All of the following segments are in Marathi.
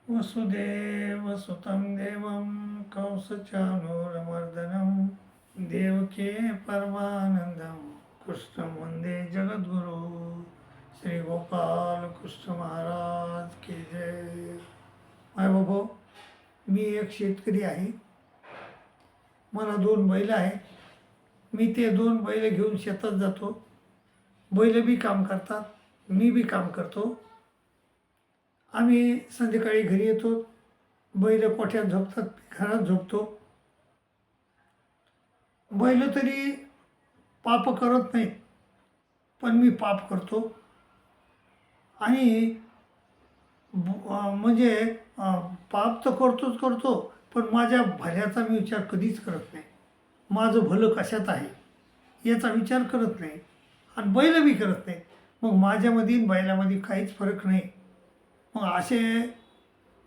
वसुदेवसुतं देवं कंसचाणूरमर्दनं देवके परमानंदं कृष्णं वंदे जगद्गुरु श्री गोपाल कृष्ण महाराज की जय. माय बाबा, मी एक शेतकरी आहे. मला 2 बैल आहेत. मी ते 2 बैल घेऊन शेतात जातो. बैल बी काम करतात, मी बी काम करतो. आम्ही संध्याकाळी घरी येतो. बैल कोठ्यात झोपतात, घरात झोपतो. बैल तरी पाप करत नाहीत, पण मी पाप करतो. आणि म्हणजे पाप तर करतोच करतो, पण माझ्या भल्याचा मी विचार कधीच करत नाही. माझं भलं कशात आहे याचा विचार करत नाही, आणि बैल बी करत नाही. मग माझ्यामध्ये बैलामध्ये काहीच फरक नाही. मग असे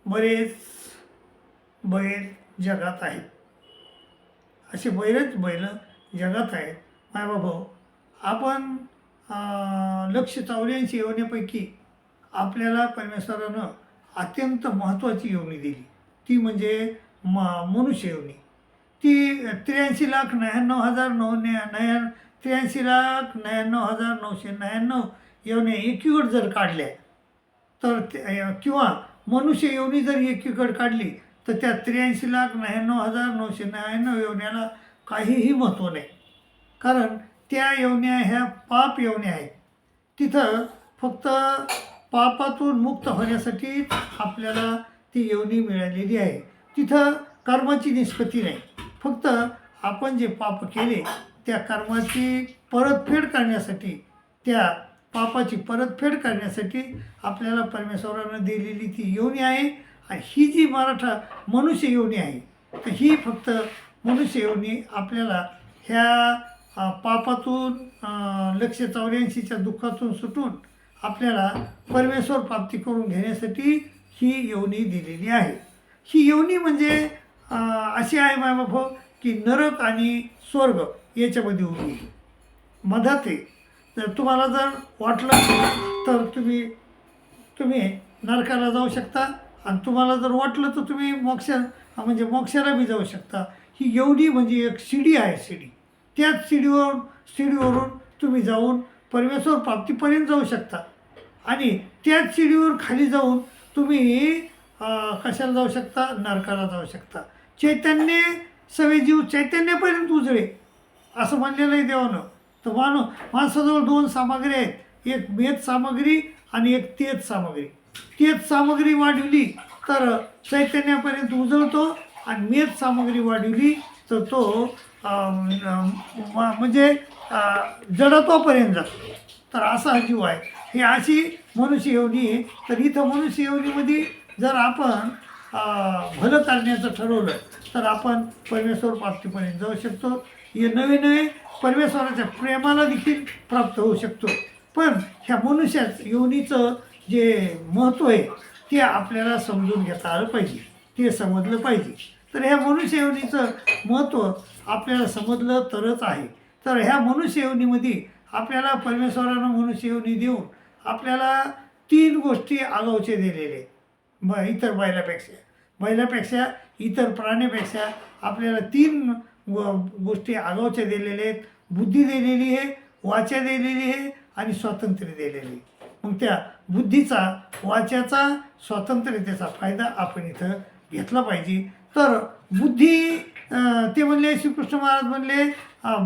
बरेच बैल जगात आहेत. असे बरेच बैल जगात आहेत. मायबाबा, आपण 184 योनीपैकी आपल्याला परमेश्वरानं अत्यंत महत्त्वाची योनी दिली, ती म्हणजे मनुष्य योनी. ती 83,99,999 योनी एकीकडे जर काढल्या तर किंवा मनुष्य योनी जर एकीकडे काढली तर त्या 83,99,999 योन्याला काहीही महत्त्व नाही. कारण त्या योन्या ह्या पाप योन्या आहेत. तिथं फक्त पापातून मुक्त होण्यासाठी आपल्याला ती योनी मिळालेली आहे. तिथं कर्माची निष्पत्ती नाही. फक्त आपण जे पाप केले त्या कर्माची परतफेड करण्यासाठी, त्या पापाची परतफेड करण्यासाठी आपल्याला परमेश्वरानं दिलेली ती योनी आहे. आणि ही जी मनुष्य योनी आहे, तर ही फक्त मनुष्य योनी आपल्याला ह्या पापातून 184च्या दुःखातून सुटून आपल्याला परमेश्वर प्राप्ती करून घेण्यासाठी ही योनी दिलेली आहे. ही योनी म्हणजे अशी आहे मायबाप, की नरक आणि स्वर्ग याच्यामध्ये उभी मधात आहे. तर तुम्हाला जर वाटलं तर तुम्ही नरकाला जाऊ शकता, आणि तुम्हाला जर वाटलं तर तुम्ही मोक्षाला बी जाऊ शकता. ही योनी म्हणजे एक शिडी आहे. शिडी, त्याच शिडीवरून तुम्ही जाऊन परमेश्वर प्राप्तीपर्यंत जाऊ शकता. आणि त्याच शिडीवर खाली जाऊन तुम्ही कशाला जाऊ शकता? नरकाला जाऊ शकता. चैतन्य सवे जीव चैतन्यापर्यंत उजळे असं म्हणलेलं आहे देवानं. तर माणसाजवळ 2 सामग्री आहेत, एक मेद सामग्री आणि एक तेज सामग्री. तेज सामग्री वाढवली तर चैतन्यापर्यंत उजळतो, आणि मेद सामग्री वाढवली तर तो म्हणजे जडत्वापर्यंत जातो. तर असा जीव आहे. ही अशी मनुष्य योनी आहे. तर इथं मनुष्य योनीमध्ये जर आपण भलं करण्याचं ठरवलं तर आपण परमेश्वर प्राप्तीपर्यंत जाऊ शकतो. हे नवे परमेश्वराच्या प्रेमाला देखील प्राप्त होऊ शकतो. पण ह्या मनुष्य योनीचं जे महत्त्व आहे ते आपल्याला समजून घेता आलं पाहिजे, ते समजलं पाहिजे. तर ह्या मनुष्य योनीचं महत्त्व आपल्याला समजलं तरच आहे. तर ह्या मनुष्य योनीमध्ये आपल्याला परमेश्वरानं मनुष्य योनी देऊन आपल्याला 3 गोष्टी आगाऊचे दिलेले. इतर बैलापेक्षा इतर प्राण्यापेक्षा आपल्याला 3 गोष्टी आगाऊच्या दिलेल्या आहेत. बुद्धी दिलेली आहे, वाचा दिलेली आहे, आणि स्वातंत्र्य दिलेली. मग त्या बुद्धीचा, वाचाचा, स्वातंत्र्यतेचा फायदा आपण इथं घेतला पाहिजे. तर बुद्धी ते म्हणले, श्रीकृष्ण महाराज म्हणले,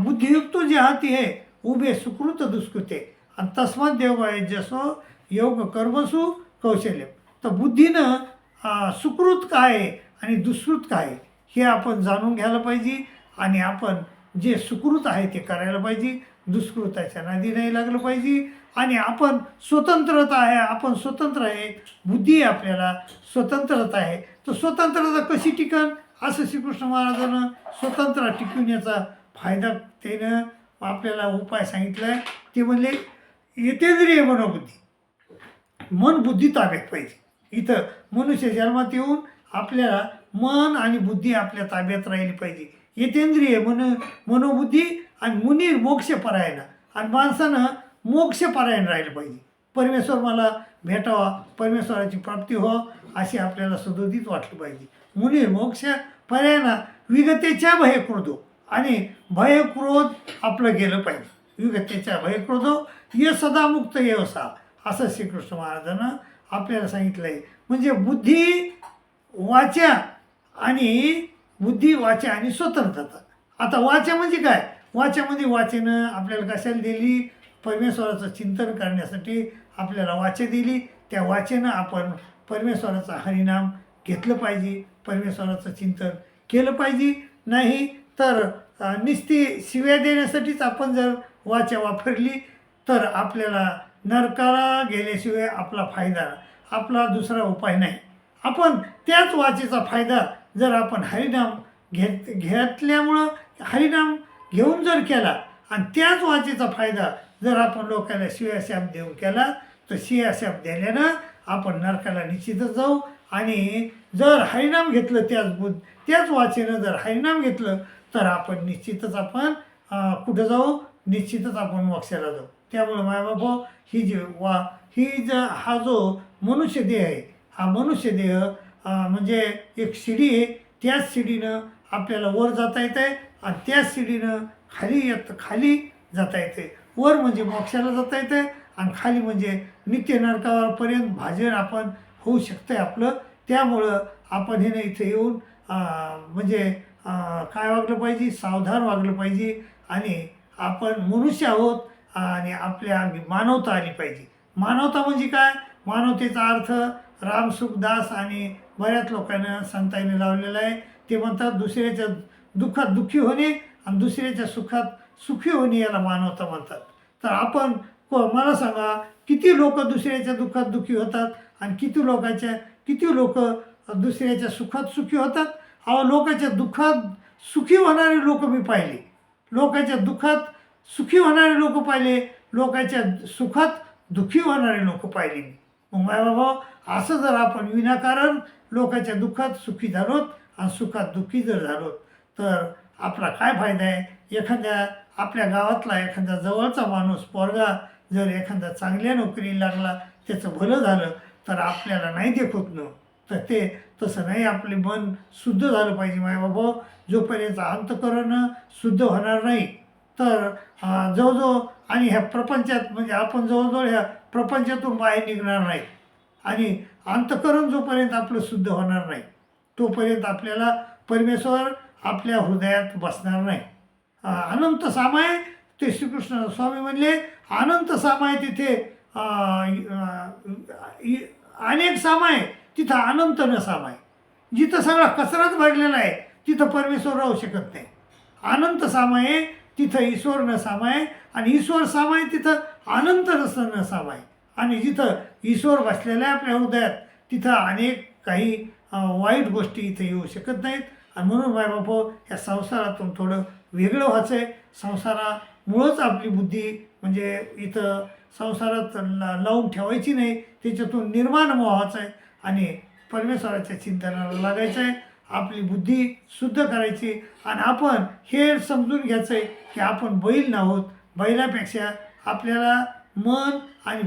बुद्धियुक्त जे हाती आहे उभे सुकृत दुष्कृते, आणि तस्मात देवाय जसो योग कर्मसु कौशल्य. तर बुद्धीनं सुकृत काय आहे आणि दुष्कृत काय आहे हे आपण जाणून घ्यायला पाहिजे. आणि आपण जे सुकृत आहे ते करायला पाहिजे, दुष्कृताच्या नादी नाही लागलं पाहिजे. आणि आपण स्वतंत्रता आहे, आपण स्वतंत्र आहे. बुद्धी आपल्याला स्वतंत्रता आहे. तर स्वतंत्रता कशी टिकन असं श्रीकृष्ण महाराजांनं स्वतंत्र टिकविण्याचा फायदा त्यानं आपल्याला उपाय सांगितला आहे. ते म्हणले, यतेंद्रिय मनोबुद्धी, मन बुद्धी ताब्यात पाहिजे. इथं मनुष्य जन्मात येऊन आपल्याला मन आणि बुद्धी आपल्या ताब्यात राहिली पाहिजे. यतेंद्रिय मनोबुद्धी, आणि मुनी मोक्षपरायण, आणि माणसानं मोक्षपरायण राहिलं पाहिजे. परमेश्वर मला भेटावा, परमेश्वराची प्राप्ती व्हावं अशी आपल्याला सदोदित वाटलं पाहिजे. मुनी मोक्ष पर्यायना विगतेच्या भयक्रोधो, आणि भयक्रोध आपलं गेलं पाहिजे. विगतेच्या भयक्रोधो ये सदा मुक्त येवसा, असं श्रीकृष्ण महाराजांना आपल्याला सांगितलं आहे. म्हणजे बुद्धी वाचा आणि स्वतंत्रता. आता वाचा म्हणजे काय? वाचामध्ये वाचेनं आपल्याला कशाला दिली? परमेश्वराचं चिंतन करण्यासाठी आपल्याला वाचा दिली. त्या वाचेनं आपण परमेश्वराचा हरिनाम घेतलं पाहिजे, परमेश्वराचं चिंतन केलं पाहिजे. नाही तर नुसती शिव्या देण्यासाठीच आपण जर वाचा वापरली तर आपल्याला नरकाला गेल्याशिवाय आपला दुसरा उपाय नाही. आपण त्याच वाचेचा फायदा जर आपण हरिनाम घेतल्यामुळं हरिनाम घेऊन जर केला आणि त्याच वाचेचा फायदा जर आपण लोकांना शिव्याशाप देऊन केला तर शिव्याशाप दिल्यानं आपण नरकाला निश्चितच जाऊ. आणि जर हरिनाम घेतलं त्याच वाचेनं जर हरिनाम घेतलं तर आपण निश्चितच कुठं जाऊ? निश्चितच आपण मोक्षाला जाऊ. त्यामुळे मायबाबा हा जो मनुष्य देह आहे, हा मनुष्य देह म्हणजे एक शिडी आहे. त्याच शिडीनं आपल्याला वर जाता येतं आहे आणि त्याच शिडीनं खाली जाता येते. वर म्हणजे मोक्षाला जाता येतं आहे आणि खाली म्हणजे नित्य नरकावरपर्यंत भाजन आपण होऊ शकतं आपलं. त्यामुळं आपण हे इथं येऊन म्हणजे काय वागलं पाहिजे? सावधान वागलं पाहिजे. आणि आपण मनुष्य आहोत आणि आपल्या मानवता आली पाहिजे. मानवता म्हणजे काय? मानवतेचा अर्थ राम सुखदास आणि बऱ्याच लोकांना संतांनी लावलेला आहे. ते म्हणतात दुसऱ्याच्या दुःखात दुःखी होणे आणि दुसऱ्याच्या सुखात सुखी होणे याला मानवता म्हणतात. तर आपण मला सांगा, किती लोक दुसऱ्याच्या दुःखात दुःखी होतात आणि किती लोक दुसऱ्याच्या सुखात सुखी होतात. लोकांच्या दुःखात सुखी होणारे लोक मी पाहिले, लोकांच्या दुःखात सुखी होणारे लोक पाहिले, लोकांच्या सुखात दुःखी होणारे लोक पाहिले मी. मग बाबा असं जर आपण विनाकारण लोकांच्या दुःखात सुखी झालोत आणि सुखात दुःखी जर झालोत तर आपला काय फायदा आहे? एखाद्या आपल्या गावातला एखादा जवळचा माणूस पोरगा जर एखादा चांगल्या नोकरीला लागला, त्याचं भलं झालं तर आपल्याला नाही देखत न. तर ते तसं नाही. आपले मन शुद्ध झालं पाहिजे मायबाबा. जोपर्यंत अंतःकरण शुद्ध होणार नाही तर जवळजवळ आणि ह्या प्रपंचात म्हणजे आपण जवळजवळ ह्या प्रपंचातून बाहेर निघणार नाही. आणि अंतःकरण जोपर्यंत आपलं शुद्ध होणार नाही तोपर्यंत आपल्याला परमेश्वर आपल्या हृदयात बसणार नाही. अनंत सामाय ते श्रीकृष्ण स्वामी म्हणले, अनंत सामाय तिथे अनेक सामाय तिथं अनंत न सामाय. जिथं सगळा कचराच भरलेला आहे तिथं परमेश्वर राहू शकत नाही. अनंत सामाय तिथं ईश्वर न सामाय आणि ईश्वर सामाय तिथं अनंत न सामाय. आणि जिथं ईश्वर बसलेला आहे आपल्या हृदयात तिथं अनेक काही वाईट गोष्टी इथं येऊ शकत नाहीत. आणि म्हणून बाबा या संसारातून थोडं वेगळं व्हायचं आहे. संसारामुळंच आपली बुद्धी म्हणजे इथं संसारात लावून ठेवायची नाही, त्याच्यातून निर्माण व्हायचं आहे आणि परमेश्वराच्या चिंतनाला लागायचं आहे. आपली बुद्धी शुद्ध करायची आणि आपण हे समजून घ्यायचं आहे की आपण बैल नाहोत. बैलापेक्षा आपल्याला मन आणि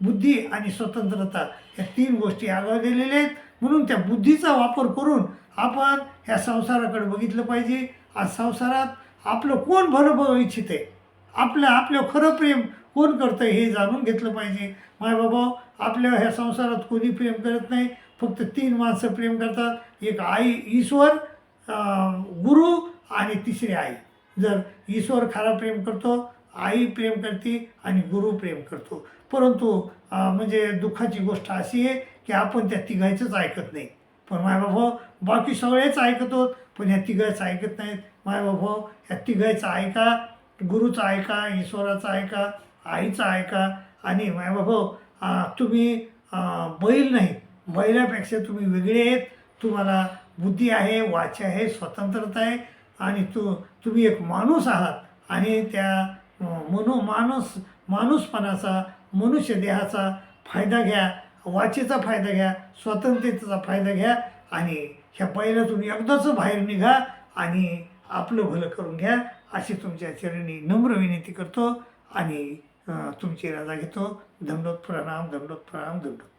बुद्धी आणि स्वतंत्रता या 3 गोष्टी आगाव दिलेल्या आहेत. म्हणून त्या बुद्धीचा वापर करून आपण ह्या संसाराकडे बघितलं पाहिजे. आज संसारात आपलं कोण भलं बघू इच्छित आहे, आपलं खरं प्रेम कोण करतं हे जाणून घेतलं पाहिजे. मायबाबा आपल्या ह्या संसारात कोणी प्रेम करत नाही. फक्त 3 माणसं प्रेम करतात, एक आई ईश्वर, गुरु आणि तिसरी आई. जर ईश्वर खरा प्रेम करतो, आई प्रेम करते आणि गुरु प्रेम करतो. परंतु म्हणजे दुःखाची गोष्ट अशी आहे की आपण त्या तिघायचंच ऐकत नाही. पण मायबाबा बाकी सगळेच ऐकतो पण ह्या तिघायचं ऐकत नाहीत. मायबाबा ह्या तिघायचं ऐका, गुरुचं ऐका, ईश्वराचं ऐका, आईचं ऐका. आणि मायबाबा तुम्ही बैल नाही, बैलापेक्षा तुम्ही वेगळे आहेत. तुम्हाला बुद्धी आहे, वाचा आहे, स्वतंत्रता आहे आणि तुम्ही एक माणूस आहात. आणि त्या माणूसपणाचा, मनुष्य देहाचा फायदा घ्या, वाचेचा फायदा घ्या, स्वातंत्र्याचा फायदा घ्या आणि ह्या बैलातून एकदाच बाहेर निघा आणि आपलं भलं करून घ्या अशी तुमच्या चरणी नम्र विनंती करतो आणि तुमची रजा घेतो. दंडोत प्रणाम, दंडोत प्रणाम, दंडोत.